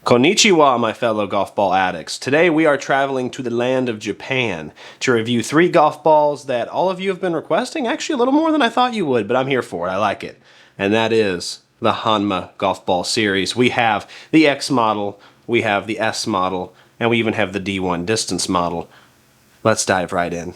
Konnichiwa, my fellow golf ball addicts. Today we are traveling to the land of Japan to review 3 golf balls that all of you have been requesting. Actually, a little more than I thought you would, but I'm here for it. I like it. And that is the Honma Golf Ball series. We have the X model, we have the S model, and we even have the D1 distance model. Let's dive right in.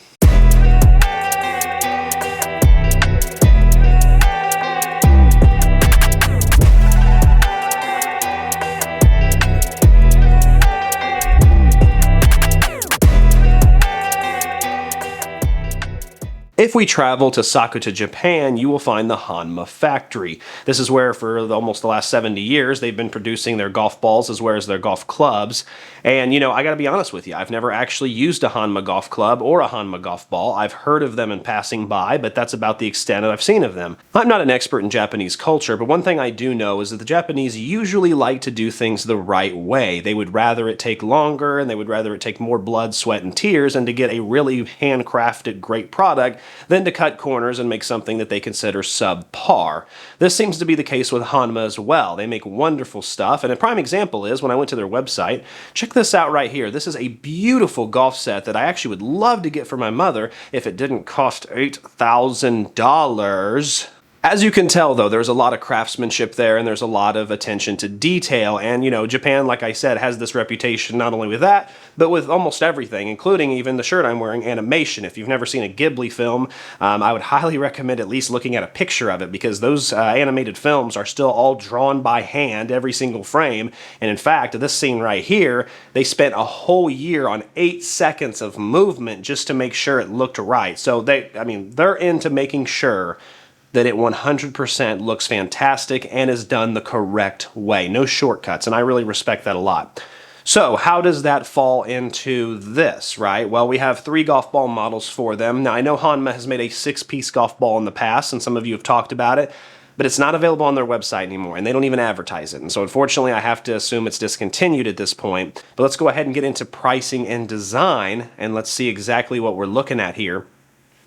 If we travel to Sakuta, Japan, you will find the Honma factory. This is where for almost the last 70 years they've been producing their golf balls as well as their golf clubs. And you know, I gotta be honest with you, I've never actually used a Honma golf club or a Honma golf ball. I've heard of them in passing by, but that's about the extent I've seen of them. I'm not an expert in Japanese culture, but one thing I do know is that the Japanese usually like to do things the right way. They would rather it take longer, and they would rather it take more blood, sweat, and tears, and to get a really handcrafted great product than to cut corners and make something that they consider subpar. This seems to be the case with Honma as well. They make wonderful stuff, and a prime example is when I went to their website. Check this out right here. This is a beautiful golf set that I actually would love to get for my mother if it didn't cost $8,000. As you can tell, though, there's a lot of craftsmanship there, and there's a lot of attention to detail. And, you know, Japan, like I said, has this reputation not only with that, but with almost everything, including even the shirt I'm wearing, animation. If you've never seen a Ghibli film, I would highly recommend at least looking at a picture of it, because those animated films are still all drawn by hand, every single frame. And in fact, this scene right here, they spent a whole year on 8 seconds of movement just to make sure it looked right. So they're into making sure that it 100% looks fantastic and is done the correct way. No shortcuts, and I really respect that a lot. So how does that fall into this, right? Well, we have 3 golf ball models for them. Now, I know Honma has made a 6-piece golf ball in the past, and some of you have talked about it, but it's not available on their website anymore, and they don't even advertise it. And so unfortunately, I have to assume it's discontinued at this point. But let's go ahead and get into pricing and design, and let's see exactly what we're looking at here.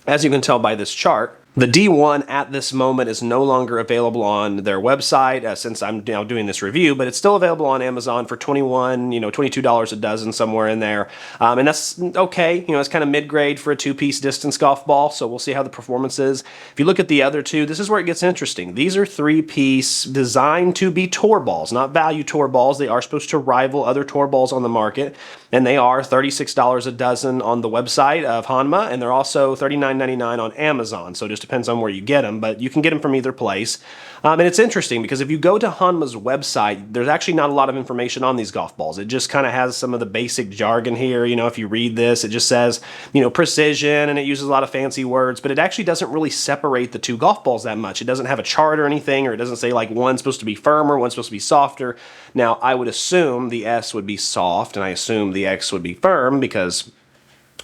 As you can tell by this chart, the D1 at this moment is no longer available on their website since I'm now doing this review, but it's still available on Amazon for $22 a dozen, somewhere in there. And that's okay. You know, it's kind of mid-grade for a 2-piece distance golf ball, so we'll see how the performance is. If you look at the other 2, this is where it gets interesting. These are 3-piece designed to be tour balls, not value tour balls. They are supposed to rival other tour balls on the market, and they are $36 a dozen on the website of Honma, and they're also $39.99 on Amazon, so just depends on where you get them, but you can get them from either place. And it's interesting because if you go to Honma's website, there's actually not a lot of information on these golf balls. It just kind of has some of the basic jargon here. You know, if you read this, it just says, you know, precision, and it uses a lot of fancy words, but it actually doesn't really separate the 2 golf balls that much. It doesn't have a chart or anything, or it doesn't say like one's supposed to be firmer, one's supposed to be softer. Now, I would assume the S would be soft, and I assume the X would be firm because,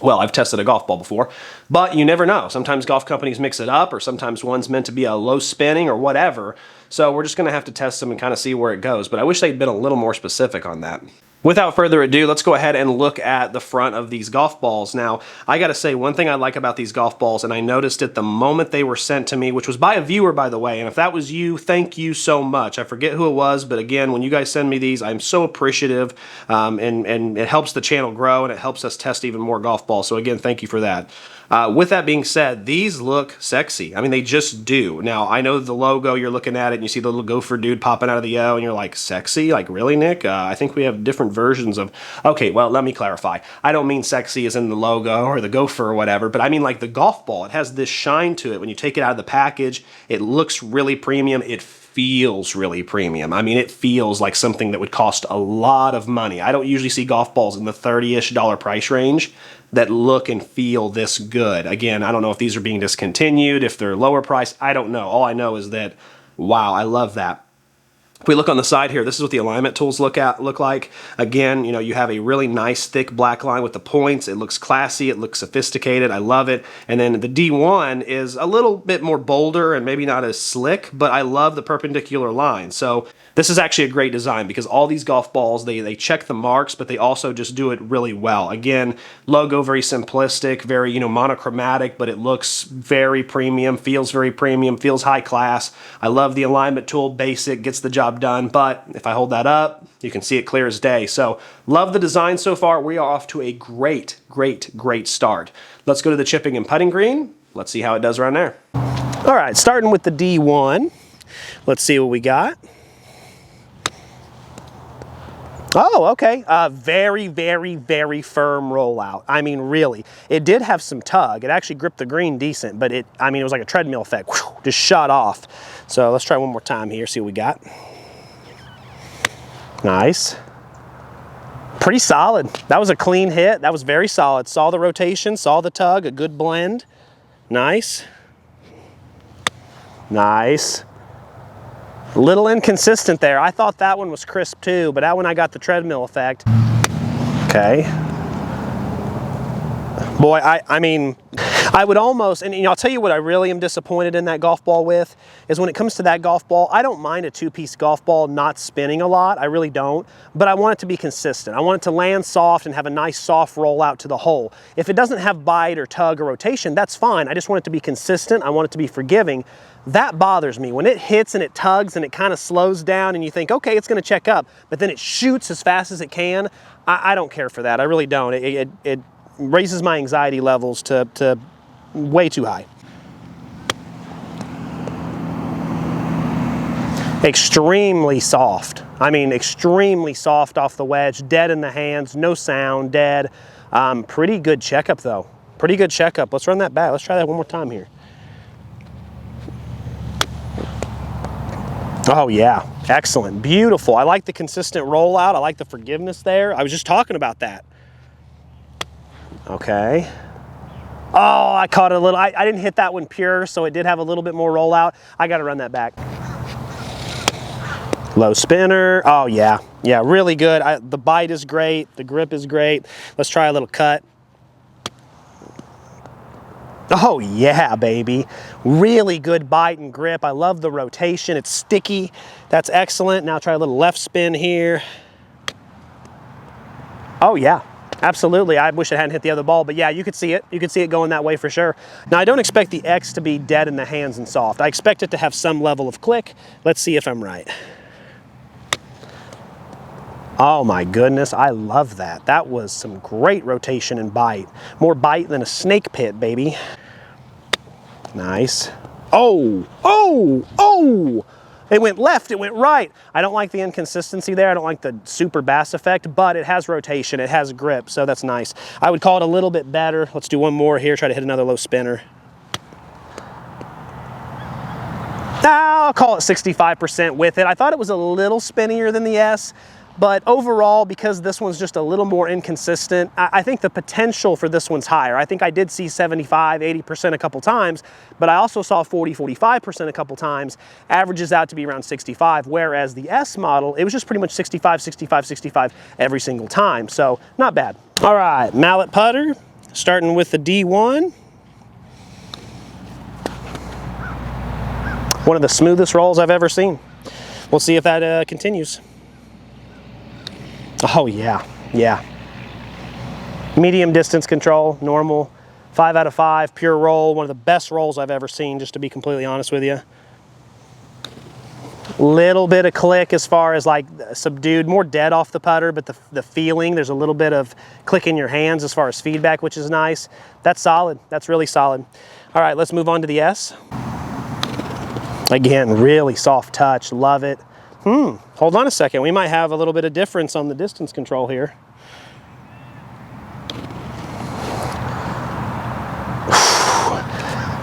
well, I've tested a golf ball before, but you never know. Sometimes golf companies mix it up, or sometimes one's meant to be a low spinning or whatever. So we're just going to have to test them and kind of see where it goes. But I wish they'd been a little more specific on that. Without further ado, let's go ahead and look at the front of these golf balls. Now, I gotta say, one thing I like about these golf balls, and I noticed it the moment they were sent to me, which was by a viewer, by the way, and if that was you, thank you so much. I forget who it was, but again, when you guys send me these, I'm so appreciative, and it helps the channel grow, and it helps us test even more golf balls, so again, thank you for that. With that being said, these look sexy. I mean, they just do. Now, I know the logo, you're looking at it, and you see the little gopher dude popping out of the O, and you're like, sexy? Like, really, Nick? I think we have different versions of... Okay, well, let me clarify. I don't mean sexy as in the logo or the gopher or whatever, but I mean like the golf ball. It has this shine to it. When you take it out of the package, it looks really premium. It feels really premium. I mean, it feels like something that would cost a lot of money. I don't usually see golf balls in the $30-ish price range that look and feel this good. Again, I don't know if these are being discontinued, if they're lower priced, I don't know. All I know is that, wow, I love that. If we look on the side here, this is what the alignment tools look like. Again, you know, you have a really nice thick black line with the points. It looks classy, it looks sophisticated, I love it. And then the D1 is a little bit more bolder and maybe not as slick, but I love the perpendicular line. So This is actually a great design because all these golf balls, they check the marks, but they also just do it really well. Again, logo very simplistic, very, you know, monochromatic, but it looks very premium, feels high class. I love the alignment tool, basic, gets the job done, but if I hold that up, you can see it clear as day. So love the design so far. We are off to a great start. Let's go to the chipping and putting green. Let's see how it does around there. All right, starting with the D1. Let's see what we got. Oh, okay. Very firm rollout. I mean, really. It did have some tug. It actually gripped the green decent, but it was like a treadmill effect. Whew, just shot off. So let's try one more time here, see what we got. Nice. Pretty solid. That was a clean hit. That was very solid. Saw the rotation, saw the tug, a good blend. Nice. Nice. A little inconsistent there. I thought that one was crisp too, but that one I got the treadmill effect. Okay. Boy, I mean, I would almost, and you know, I'll tell you what I really am disappointed in that golf ball with, is when it comes to that golf ball, I don't mind a two-piece golf ball not spinning a lot, I really don't, but I want it to be consistent. I want it to land soft and have a nice soft roll out to the hole. If it doesn't have bite or tug or rotation, that's fine. I just want it to be consistent, I want it to be forgiving. That bothers me. When it hits and it tugs and it kind of slows down and you think, okay, it's gonna check up, but then it shoots as fast as it can, I don't care for that, I really don't. It raises my anxiety levels to way too high. Extremely soft. I mean, extremely soft off the wedge, dead in the hands, no sound, dead. Pretty good checkup though. Pretty good checkup. Let's run that back. Let's try that one more time here. Oh yeah, excellent, beautiful. I like the consistent rollout. I like the forgiveness there. I was just talking about that. Okay. Oh, I caught it a little. I didn't hit that one pure, so it did have a little bit more rollout. I got to run that back. Low spinner. Oh yeah, yeah, really good. The bite is great. The grip is great. Let's try a little cut. Oh yeah, baby. Really good bite and grip. I love the rotation. It's sticky. That's excellent. Now try a little left spin here. Oh yeah. Absolutely. I wish it hadn't hit the other ball, but yeah, you could see it. You could see it going that way for sure. Now, I don't expect the X to be dead in the hands and soft. I expect it to have some level of click. Let's see if I'm right. Oh my goodness, I love that. That was some great rotation and bite. More bite than a snake pit, baby. Nice. Oh, oh, oh! It went left, it went right. I don't like the inconsistency there. I don't like the super bass effect, but it has rotation, it has grip, so that's nice. I would call it a little bit better. Let's do one more here, try to hit another low spinner. I'll call it 65% with it. I thought it was a little spinnier than the S, but overall, because this one's just a little more inconsistent, I think the potential for this one's higher. I think I did see 75, 80% a couple times, but I also saw 40, 45% a couple times. Averages out to be around 65, whereas the S model, it was just pretty much 65, 65, 65 every single time, so not bad. All right, mallet putter, starting with the D1. One of the smoothest rolls I've ever seen. We'll see if that continues. Oh yeah, yeah. Medium distance control, normal, 5 out of 5, pure roll, one of the best rolls I've ever seen, just to be completely honest with you. Little bit of click as far as like subdued, more dead off the putter, but the feeling, there's a little bit of click in your hands as far as feedback, which is nice. That's solid, that's really solid. All right, let's move on to the S. Again, really soft touch, love it. Hold on a second, we might have a little bit of difference on the distance control here.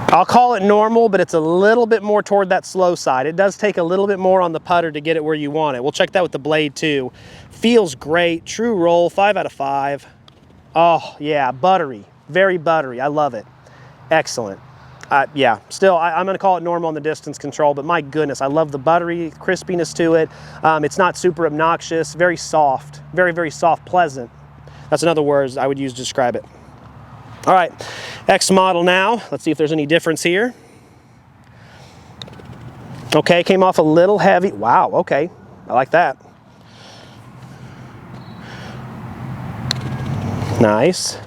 I'll call it normal, but it's a little bit more toward that slow side. It does take a little bit more on the putter to get it where you want it. We'll check that with the blade too. Feels great, true roll, 5 out of 5. Oh yeah, buttery, very buttery, I love it. Excellent. Yeah, still, I'm gonna call it normal on the distance control, but my goodness, I love the buttery crispiness to it. It's not super obnoxious, very soft, very, very soft, pleasant. That's another word I would use to describe it. All right, X model now. Let's see if there's any difference here. Okay, came off a little heavy. Wow, okay. I like that. Nice.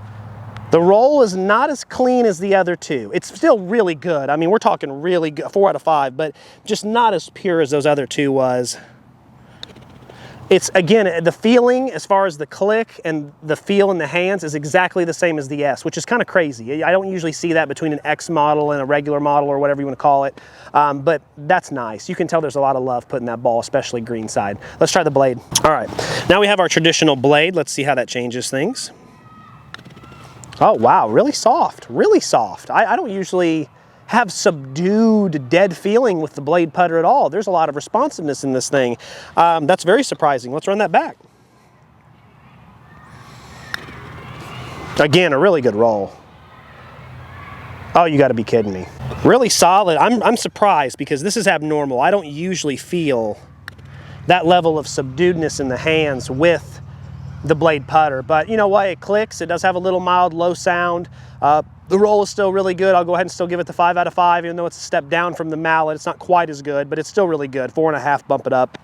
The roll is not as clean as the other two. It's still really good. I mean, we're talking really good, 4 out of 5, but just not as pure as those other two was. It's, again, the feeling as far as the click and the feel in the hands is exactly the same as the S, which is kind of crazy. I don't usually see that between an X model and a regular model or whatever you want to call it, but that's nice. You can tell there's a lot of love put in that ball, especially green side. Let's try the blade. All right, now we have our traditional blade. Let's see how that changes things. Oh, wow, really soft, really soft. I don't usually have subdued, dead feeling with the blade putter at all. There's a lot of responsiveness in this thing. That's very surprising. Let's run that back. Again, a really good roll. Oh, you gotta be kidding me. Really solid. I'm surprised because this is abnormal. I don't usually feel that level of subduedness in the hands with the blade putter, but you know what, it clicks. It does have a little mild low sound. The roll is still really good. I'll go ahead and still give it the 5 out of 5, even though it's a step down from the mallet. It's not quite as good, but it's still really good. 4.5, bump it up.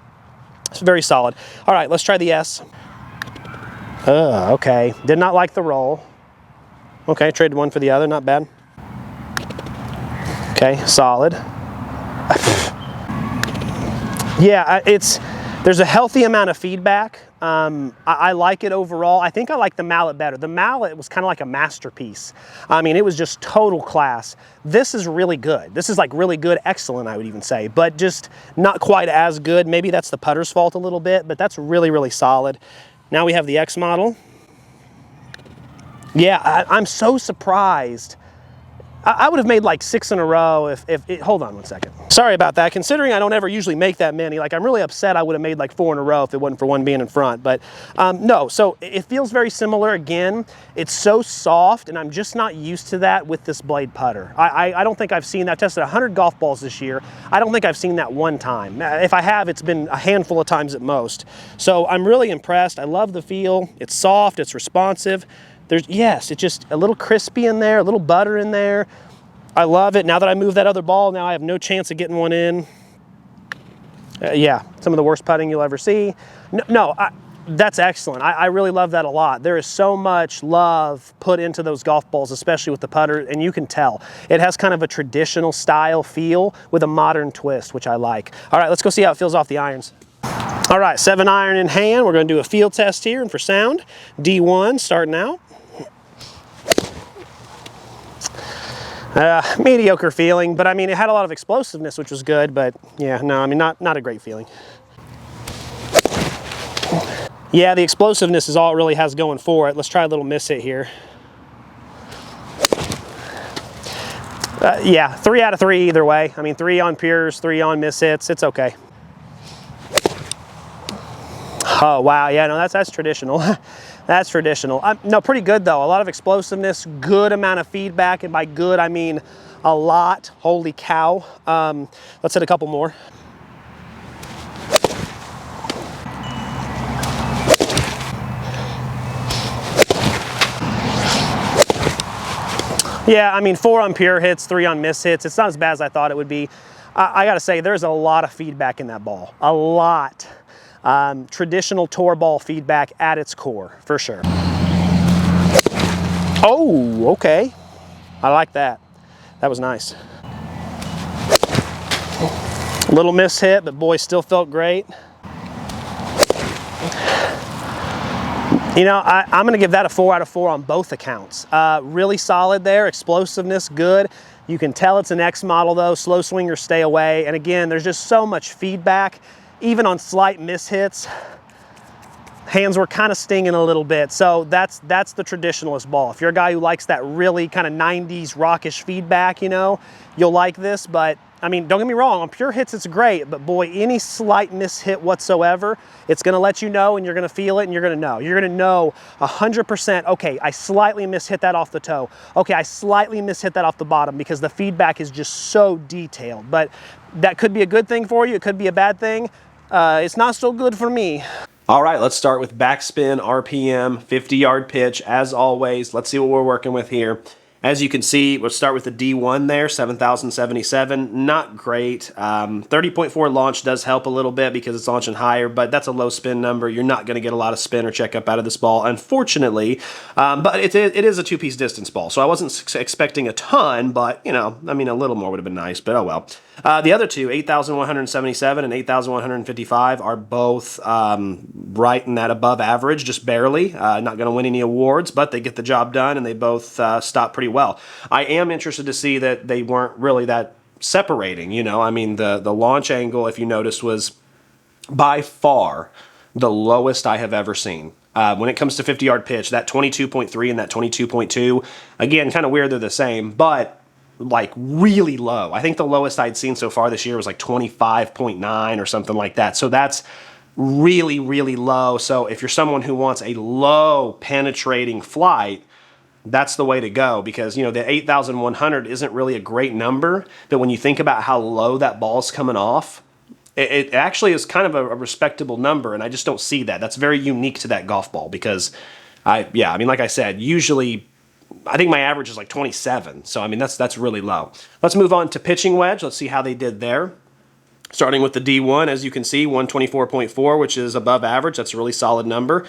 It's very solid. All right, let's try the S. Okay, did not like the roll. Okay, traded one for the other, not bad. Okay, solid. Yeah, there's a healthy amount of feedback. I like it overall. I think I like the mallet better. The mallet was kind of like a masterpiece. I mean, it was just total class. This is really good. This is like really good, excellent, I would even say, but just not quite as good. Maybe that's the putter's fault a little bit, but that's really, really solid. Now we have the X model. Yeah, I'm so surprised. I would have made like 6 in a row hold on one second. Sorry about that. Considering I don't ever usually make that many, like I'm really upset I would have made like 4 in a row if it wasn't for one being in front, but no, so it feels very similar. Again, it's so soft and I'm just not used to that with this blade putter. I don't think I've seen that. I've tested 100 golf balls this year. I don't think I've seen that one time. If I have, it's been a handful of times at most. So I'm really impressed. I love the feel. It's soft, it's responsive. Yes, it's just a little crispy in there, a little butter in there. I love it. Now that I moved that other ball, now I have no chance of getting one in. Yeah, some of the worst putting you'll ever see. That's excellent. I really love that a lot. There is so much love put into those golf balls, especially with the putter, and you can tell. It has kind of a traditional style feel with a modern twist, which I like. All right, let's go see how it feels off the irons. All right, 7-iron in hand. We're going to do a field test here, and for sound, D1 starting out. Mediocre feeling, but I mean, it had a lot of explosiveness, which was good, but yeah, no, I mean, not a great feeling. Yeah, the explosiveness is all it really has going for it. Let's try a little miss hit here. Yeah, 3 out of 3 either way. I mean, 3 on pures, 3 on miss hits. It's okay. Oh, wow. Yeah, no, that's traditional. That's traditional. No, pretty good though. A lot of explosiveness, good amount of feedback, and by good I mean a lot. Holy cow. Let's hit a couple more. Yeah, I mean 4 on pure hits, 3 on miss hits. It's not as bad as I thought it would be. I gotta say, there's a lot of feedback in that ball. A lot. Traditional tour ball feedback at its core, for sure. Oh, okay. I like that. That was nice. Little miss hit, but boy, still felt great. You know, I'm gonna give that a 4 out of 4 on both accounts. Really solid there, explosiveness, good. You can tell it's an X model though, slow swingers stay away. And again, there's just so much feedback. Even on slight miss hits, hands were kind of stinging a little bit. So that's the traditionalist ball. If you're a guy who likes that really kind of 90s rockish feedback, you know, you'll like this. But I mean, don't get me wrong, on pure hits it's great, but boy, any slight miss hit whatsoever, it's gonna let you know and you're gonna feel it and you're gonna know. You're gonna know 100%, okay, I slightly miss hit that off the toe. Okay, I slightly miss hit that off the bottom, because the feedback is just so detailed. But that could be a good thing for you, it could be a bad thing. It's not so good for me. All right, let's start with backspin, RPM, 50-yard pitch, as always. Let's see what we're working with here. As you can see, we'll start with the D1 there, 7,077. Not great. 30.4 launch does help a little bit because it's launching higher, but that's a low spin number. You're not going to get a lot of spin or checkup out of this ball, unfortunately. But it is a two-piece distance ball, so I wasn't expecting a ton, but, you know, I mean, a little more would have been nice, but oh well. The other two, 8,177 and 8,155, are both right in that above average, just barely. Not going to win any awards, but they get the job done, and they both stop pretty well. I am interested to see that they weren't really that separating, you know. I mean, the launch angle, if you notice, was by far the lowest I have ever seen. When it comes to 50-yard pitch, that 22.3 and that 22.2, again, kind of weird they're the same, but like really low. I think the lowest I'd seen so far this year was like 25.9 or something like that. So that's really, really low. So if you're someone who wants a low penetrating flight, that's the way to go, because, you know, the 8,100 isn't really a great number, but when you think about how low that ball's coming off, it actually is kind of a respectable number, and I just don't see that. That's very unique to that golf ball, because I mean, like I said, usually I think my average is like 27, so I mean, that's really low. Let's move on to pitching wedge. Let's see how they did there. Starting with the D1, as you can see, 124.4, which is above average. That's a really solid number.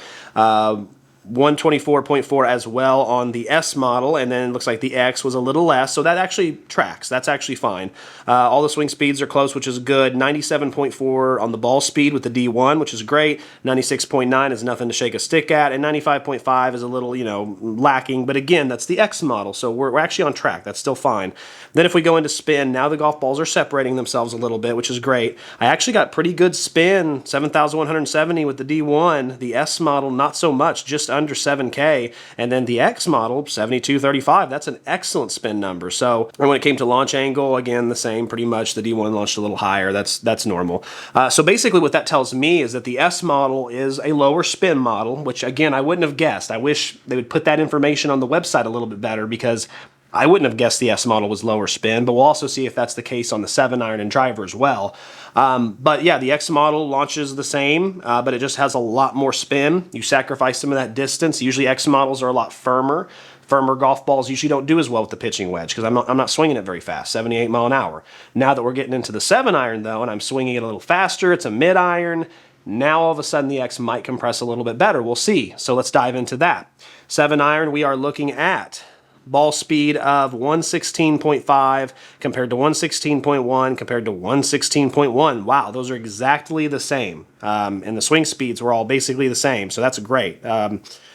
124.4 as well on the S model, and then it looks like the X was a little less, so that actually tracks. That's actually fine. All the swing speeds are close, which is good. 97.4 on the ball speed with the D1, which is great. 96.9 is nothing to shake a stick at, and 95.5 is a little, you know, lacking, but again, that's the X model, so we're actually on track. That's still fine. Then if we go into spin, now the golf balls are separating themselves a little bit, which is great. I actually got pretty good spin, 7,170 with the D1. The S model, not so much, just under 7K, and then the X model, 72.35. That's an excellent spin number. So, and when it came to launch angle, again, the same pretty much. The D1 launched a little higher. That's normal. So basically what that tells me is that the S model is a lower spin model, which again, I wouldn't have guessed. I wish they would put that information on the website a little bit better, because I wouldn't have guessed the S model was lower spin, but we'll also see if that's the case on the 7-iron and driver as well. But yeah, the X model launches the same, but it just has a lot more spin. You sacrifice some of that distance. Usually X models are a lot firmer. Firmer golf balls usually don't do as well with the pitching wedge, because I'm not swinging it very fast, 78 mile an hour. Now that we're getting into the 7-iron though, and I'm swinging it a little faster, it's a mid-iron, now all of a sudden the X might compress a little bit better. We'll see. So let's dive into that. 7-iron, we are looking at ball speed of 116.5 compared to 116.1 compared to 116.1. Wow, those are exactly the same. And the swing speeds were all basically the same, so that's great.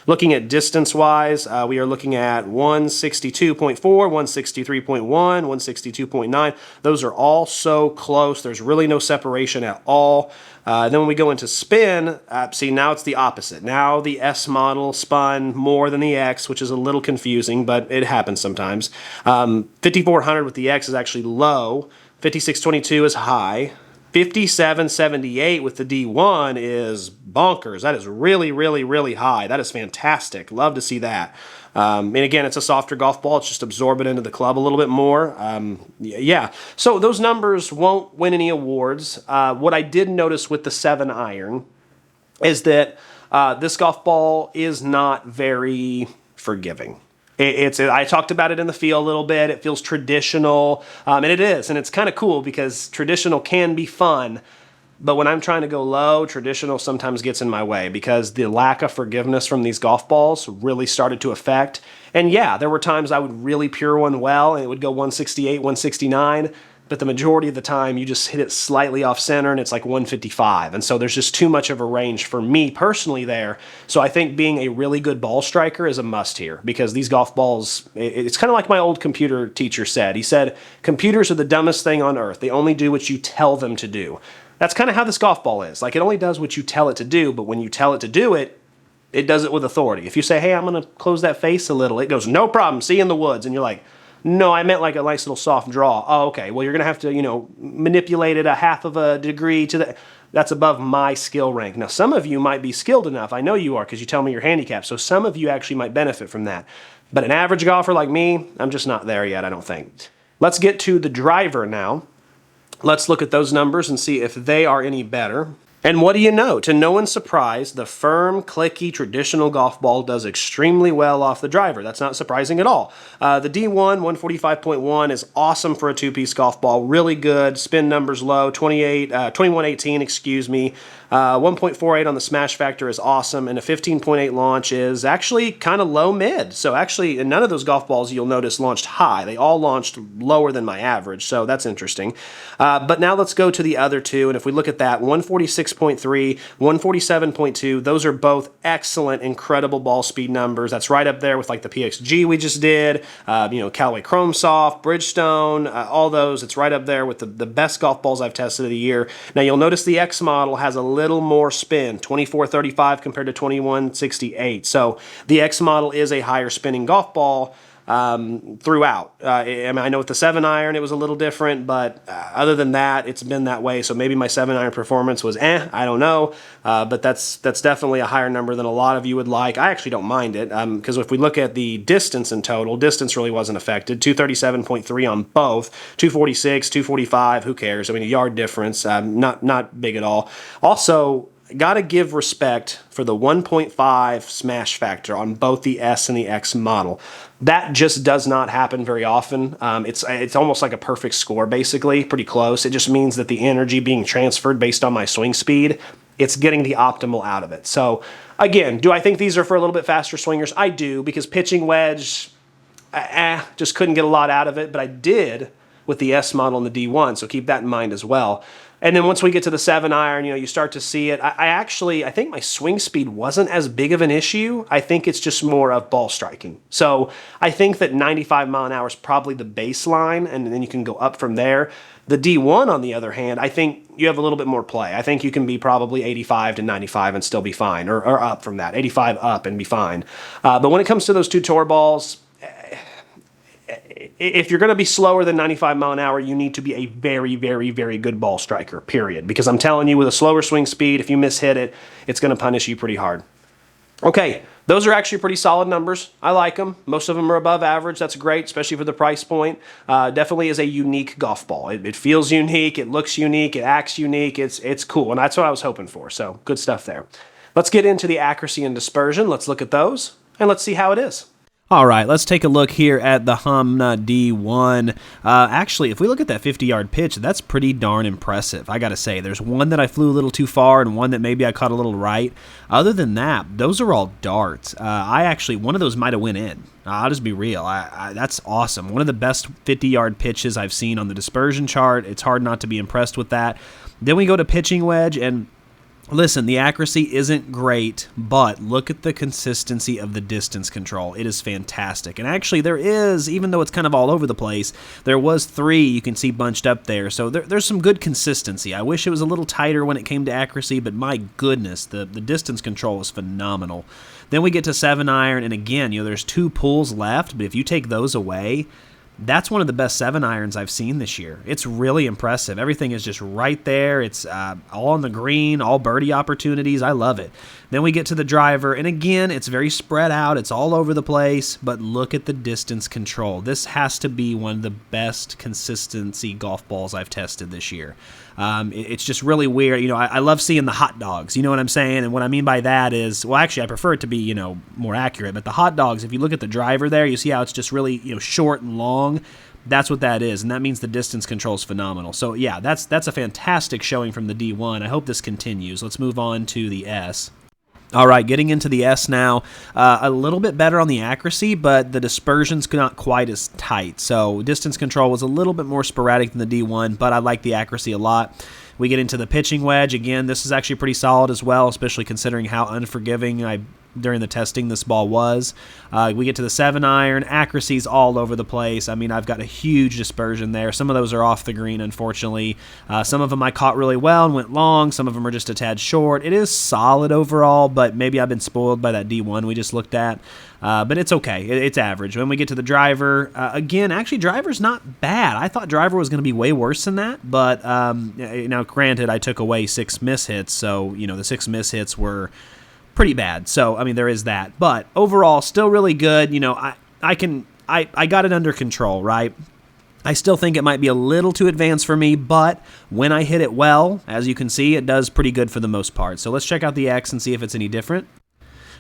Looking at distance-wise, we are looking at 162.4, 163.1, 162.9. Those are all so close. There's really no separation at all. Then when we go into spin, see, now it's the opposite. Now the S model spun more than the X, which is a little confusing, but it happens sometimes. 5,400 with the X is actually low. 5622 is high. 5778 with the D1 is bonkers. That is really, really, really high. That is fantastic. Love to see that. And again, it's a softer golf ball. It's just absorb it into the club a little bit more. Yeah. So those numbers won't win any awards. What I did notice with the 7-iron is that this golf ball is not very forgiving. I talked about it in the feel a little bit. It feels traditional, and it is, and it's kind of cool because traditional can be fun, but when I'm trying to go low, traditional sometimes gets in my way because the lack of forgiveness from these golf balls really started to affect. And yeah, there were times I would really pure one well, and it would go 168, 169, but the majority of the time you just hit it slightly off center and it's like 155. And so there's just too much of a range for me personally there. So I think being a really good ball striker is a must here, because these golf balls, it's kind of like my old computer teacher said. He said, computers are the dumbest thing on earth. They only do what you tell them to do. That's kind of how this golf ball is. Like, it only does what you tell it to do, but when you tell it to do it, it does it with authority. If you say, hey, I'm going to close that face a little, it goes, no problem, see you in the woods. And you're like, no, I meant like a nice little soft draw. Oh, okay. Well, you're going to have to, manipulate it a half of a degree to the... That's above my skill rank. Now, some of you might be skilled enough. I know you are because you tell me your handicap. So some of you actually might benefit from that. But an average golfer like me, I'm just not there yet, I don't think. Let's get to the driver now. Let's look at those numbers and see if they are any better. And what do you know? To no one's surprise, the firm, clicky, traditional golf ball does extremely well off the driver. That's not surprising at all. The D1 145.1 is awesome for a two-piece golf ball. Really good. Spin numbers low. 2118, excuse me. 1.48 on the smash factor is awesome, and a 15.8 launch is actually kind of low mid. So actually, in none of those golf balls you'll notice launched high. They all launched lower than my average, so that's interesting. But now let's go to the other two, and if we look at that, 146.3, 147.2, those are both excellent, incredible ball speed numbers. That's right up there with like the PXG we just did, Callaway Chrome Soft, Bridgestone, all those. It's right up there with the best golf balls I've tested of the year. Now you'll notice the X model has a little more spin, 2435 compared to 2168. So the X model is a higher spinning golf ball throughout. I know with the 7-iron it was a little different, but other than that, it's been that way. So maybe my 7-iron performance was I don't know, but that's definitely a higher number than a lot of you would like. I actually don't mind it, because if we look at the distance in total, distance really wasn't affected. 237.3 on both, 246, 245, who cares? I mean, a yard difference, not big at all. Also, got to give respect for the 1.5 smash factor on both the S and the X model. That just does not happen very often. It's almost like a perfect score, basically, pretty close. It just means that the energy being transferred based on my swing speed, it's getting the optimal out of it. So again, do I think these are for a little bit faster swingers? I do, because pitching wedge, just couldn't get a lot out of it, but I did with the S model and the D1, so keep that in mind as well. And then once we get to the 7-iron, you start to see it. I think my swing speed wasn't as big of an issue. I think it's just more of ball striking. So I think that 95 mile an hour is probably the baseline, and then you can go up from there. The D1, on the other hand, I think you have a little bit more play. I think you can be probably 85 to 95 and still be fine, or up from that, 85 up and be fine. But when it comes to those two tour balls, if you're going to be slower than 95 mile an hour, you need to be a very, very, very good ball striker, period. Because I'm telling you, with a slower swing speed, if you mishit it, it's going to punish you pretty hard. Okay, those are actually pretty solid numbers. I like them. Most of them are above average. That's great, especially for the price point. Definitely is a unique golf ball. It feels unique. It looks unique. It acts unique. It's cool, and that's what I was hoping for. So good stuff there. Let's get into the accuracy and dispersion. Let's look at those, and let's see how it is. All right, let's take a look here at the Honma D1. Actually, if we look at that 50-yard pitch, that's pretty darn impressive, I got to say. There's one that I flew a little too far and one that maybe I caught a little right. Other than that, those are all darts. One of those might have went in. I'll just be real. That's awesome. One of the best 50-yard pitches I've seen on the dispersion chart. It's hard not to be impressed with that. Then we go to pitching wedge, and listen, the accuracy isn't great, but look at the consistency of the distance control. It is fantastic. And actually, there is, even though it's kind of all over the place, there was 3 you can see bunched up there. So there's some good consistency. I wish it was a little tighter when it came to accuracy, but my goodness, the distance control was phenomenal. Then we get to 7-iron, and again, there's 2 pulls left, but if you take those away, that's one of the best 7-irons I've seen this year. It's really impressive. Everything is just right there. It's all on the green, all birdie opportunities. I love it. Then we get to the driver, and again, it's very spread out. It's all over the place, but look at the distance control. This has to be one of the best consistency golf balls I've tested this year. It's just really weird. I love seeing the hot dogs. You know what I'm saying? And what I mean by that is, well, actually, I prefer it to be, more accurate. But the hot dogs, if you look at the driver there, you see how it's just really, short and long. That's what that is, and that means the distance control is phenomenal. So, yeah, that's a fantastic showing from the D1. I hope this continues. Let's move on to the S. All right, getting into the S now, a little bit better on the accuracy, but the dispersion's not quite as tight. So distance control was a little bit more sporadic than the D1, but I like the accuracy a lot. We get into the pitching wedge. Again, this is actually pretty solid as well, especially considering how unforgiving during the testing this ball was. We get to the 7-iron. Accuracy's all over the place. I mean, I've got a huge dispersion there. Some of those are off the green, unfortunately. Some of them I caught really well and went long. Some of them are just a tad short. It is solid overall, but maybe I've been spoiled by that D1 we just looked at. But it's okay. It's average. When we get to the driver, again, actually, driver's not bad. I thought driver was going to be way worse than that, but now, granted, I took away 6 mishits, so, the 6 mishits were pretty bad. So, I mean, there is that. But overall, still really good. I got it under control, right? I still think it might be a little too advanced for me, but when I hit it well, as you can see, it does pretty good for the most part. So let's check out the X and see if it's any different.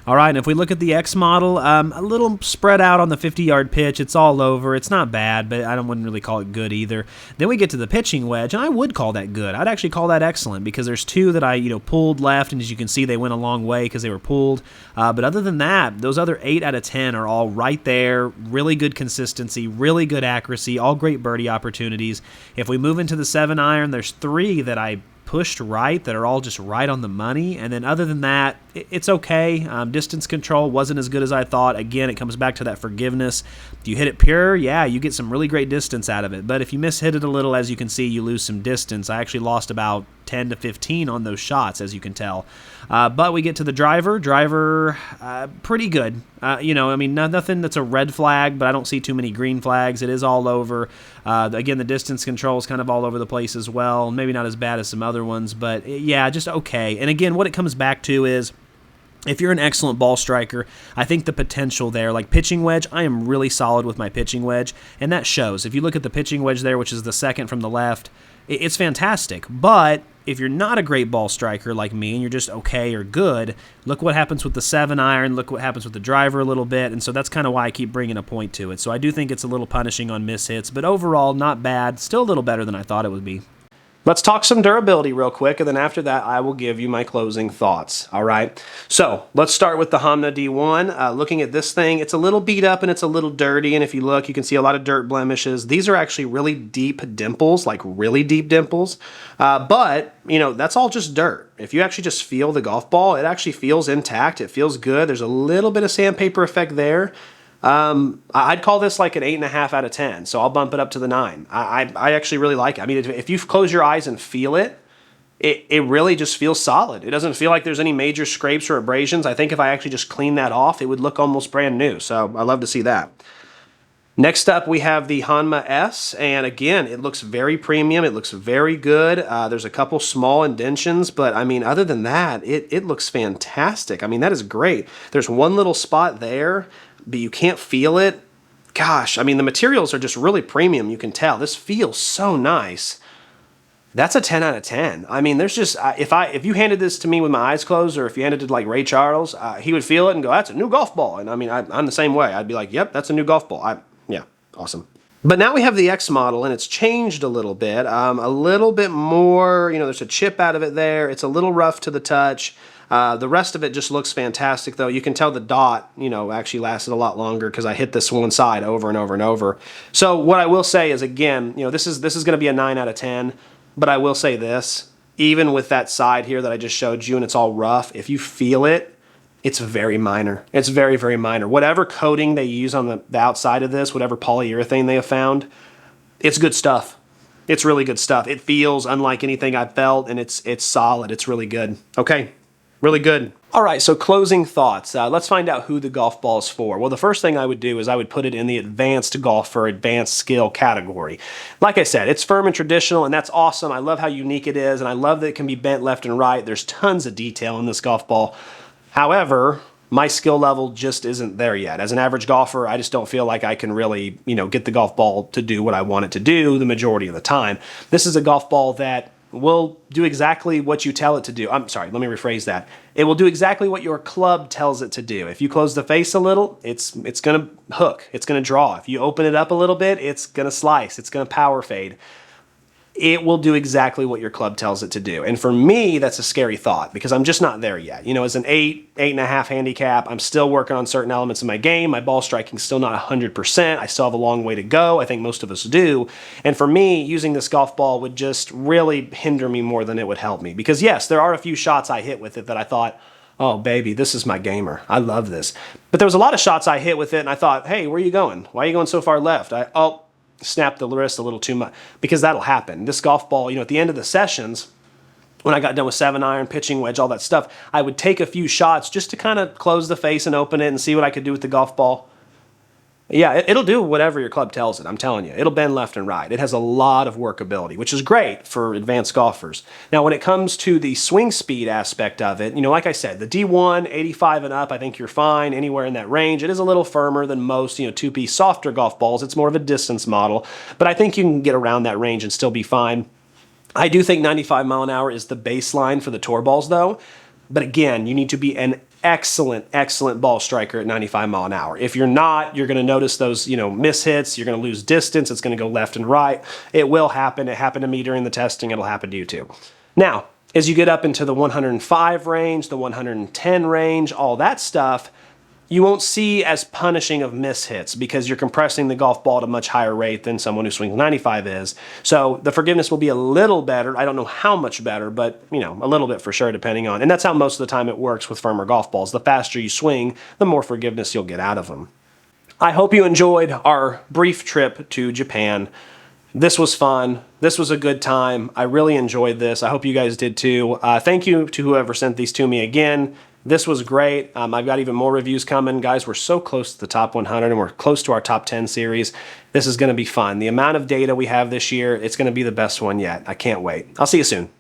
All right, and if we look at the X model, a little spread out on the 50-yard pitch. It's all over. It's not bad, but wouldn't really call it good either. Then we get to the pitching wedge, and I would call that good. I'd actually call that excellent because there's two that I pulled left, and as you can see, they went a long way because they were pulled. But other than that, those other 8 out of 10 are all right there. Really good consistency, really good accuracy, all great birdie opportunities. If we move into the 7-iron, there's 3 that I pushed right that are all just right on the money, and then other than that, it's okay. Distance control wasn't as good as I thought. Again, it comes back to that forgiveness. If you hit it pure, yeah, you get some really great distance out of it, but if you mishit it a little, as you can see, you lose some distance. I actually lost about 10 to 15 on those shots, as you can tell. But we get to the driver, pretty good. Nothing that's a red flag, but I don't see too many green flags. It is all over. Again, the distance control is kind of all over the place as well. Maybe not as bad as some other ones, but yeah, just okay. And again, what it comes back to is, if you're an excellent ball striker, I think the potential there, like pitching wedge, I am really solid with my pitching wedge, and that shows. If you look at the pitching wedge there, which is the second from the left, it's fantastic. But if you're not a great ball striker like me and you're just okay or good, look what happens with the 7-iron, look what happens with the driver a little bit, and so that's kind of why I keep bringing a point to it. So I do think it's a little punishing on mishits, but overall, not bad. Still a little better than I thought it would be. Let's talk some durability real quick, and then after that, I will give you my closing thoughts, all right? So let's start with the Honma D1. Looking at this thing, it's a little beat up and it's a little dirty, and if you look, you can see a lot of dirt blemishes. These are actually really deep dimples, like really deep dimples, but, that's all just dirt. If you actually just feel the golf ball, it actually feels intact. It feels good. There's a little bit of sandpaper effect there. I'd call this like an 8.5 out of 10, so I'll bump it up to the 9. I actually really like it. I mean, if you close your eyes and feel it, it really just feels solid. It doesn't feel like there's any major scrapes or abrasions. I think if I actually just clean that off, it would look almost brand new, so I love to see that. Next up, we have the Honma S, and again, it looks very premium. It looks very good. There's a couple small indentions, but I mean, other than that, it looks fantastic. I mean, that is great. There's one little spot there, but you can't feel it. Gosh, I mean, the materials are just really premium. You can tell. This feels so nice. That's a 10 out of 10. I mean, there's just, if you handed this to me with my eyes closed, or if you handed it to like Ray Charles, he would feel it and go, that's a new golf ball. And I mean, I'm the same way. I'd be like, yep, that's a new golf ball. Yeah, awesome. But now we have the X model, and it's changed a little bit more, there's a chip out of it there. It's a little rough to the touch. The rest of it just looks fantastic, though. You can tell the dot, actually lasted a lot longer because I hit this one side over and over and over. So what I will say is, again, this is going to be a 9 out of 10, but I will say this, even with that side here that I just showed you and it's all rough, if you feel it, it's very minor. It's very, very minor. Whatever coating they use on the outside of this, whatever polyurethane they have found, it's good stuff. It's really good stuff. It feels unlike anything I've felt, and it's solid. It's really good. Okay. Really good. All right, so closing thoughts. Let's find out who the golf ball is for. Well, the first thing I would do is I would put it in the advanced golfer, advanced skill category. Like I said, it's firm and traditional, and that's awesome. I love how unique it is, and I love that it can be bent left and right. There's tons of detail in this golf ball. However, my skill level just isn't there yet. As an average golfer, I just don't feel like I can really, get the golf ball to do what I want it to do the majority of the time. This is a golf ball that will do exactly what you tell it to do. I'm sorry, let me rephrase that. It will do exactly what your club tells it to do. If you close the face a little, it's going to hook. It's going to draw. If you open it up a little bit, it's going to slice. It's going to power fade. It will do exactly what your club tells it to do. And for me, that's a scary thought because I'm just not there yet. As an 8.5 handicap, I'm still working on certain elements of my game. My ball striking's still not 100%. I still have a long way to go. I think most of us do. And for me, using this golf ball would just really hinder me more than it would help me. Because yes, there are a few shots I hit with it that I thought, oh baby, this is my gamer. I love this. But there was a lot of shots I hit with it and I thought, hey, where are you going? Why are you going so far left? Snap the wrist a little too much, because that'll happen. This golf ball, at the end of the sessions, when I got done with 7-iron, pitching wedge, all that stuff, I would take a few shots just to kind of close the face and open it and see what I could do with the golf ball. Yeah, it'll do whatever your club tells it. I'm telling you, it'll bend left and right. It has a lot of workability, which is great for advanced golfers. Now, when it comes to the swing speed aspect of it, like I said, the D1, 85 and up, I think you're fine anywhere in that range. It is a little firmer than most, two-piece softer golf balls. It's more of a distance model, but I think you can get around that range and still be fine. I do think 95 mile an hour is the baseline for the tour balls, though. But again, you need to be an excellent ball striker at 95 mile an hour. If you're not, you're going to notice those, mishits. You're going to lose distance. It's going to go left and right. It will happen. It happened to me during the testing. It'll happen to you too. Now, as you get up into the 105 range, the 110 range, all that stuff, you won't see as punishing of mishits because you're compressing the golf ball at a much higher rate than someone who swings 95 is. So the forgiveness will be a little better. I don't know how much better, but a little bit for sure, depending on. And that's how most of the time it works with firmer golf balls. The faster you swing, the more forgiveness you'll get out of them. I hope you enjoyed our brief trip to Japan. This was fun. This was a good time. I really enjoyed this. I hope you guys did too. Thank you to whoever sent these to me again. This was great. I've got even more reviews coming. Guys, we're so close to the top 100 and we're close to our top 10 series. This is going to be fun. The amount of data we have this year, it's going to be the best one yet. I can't wait. I'll see you soon.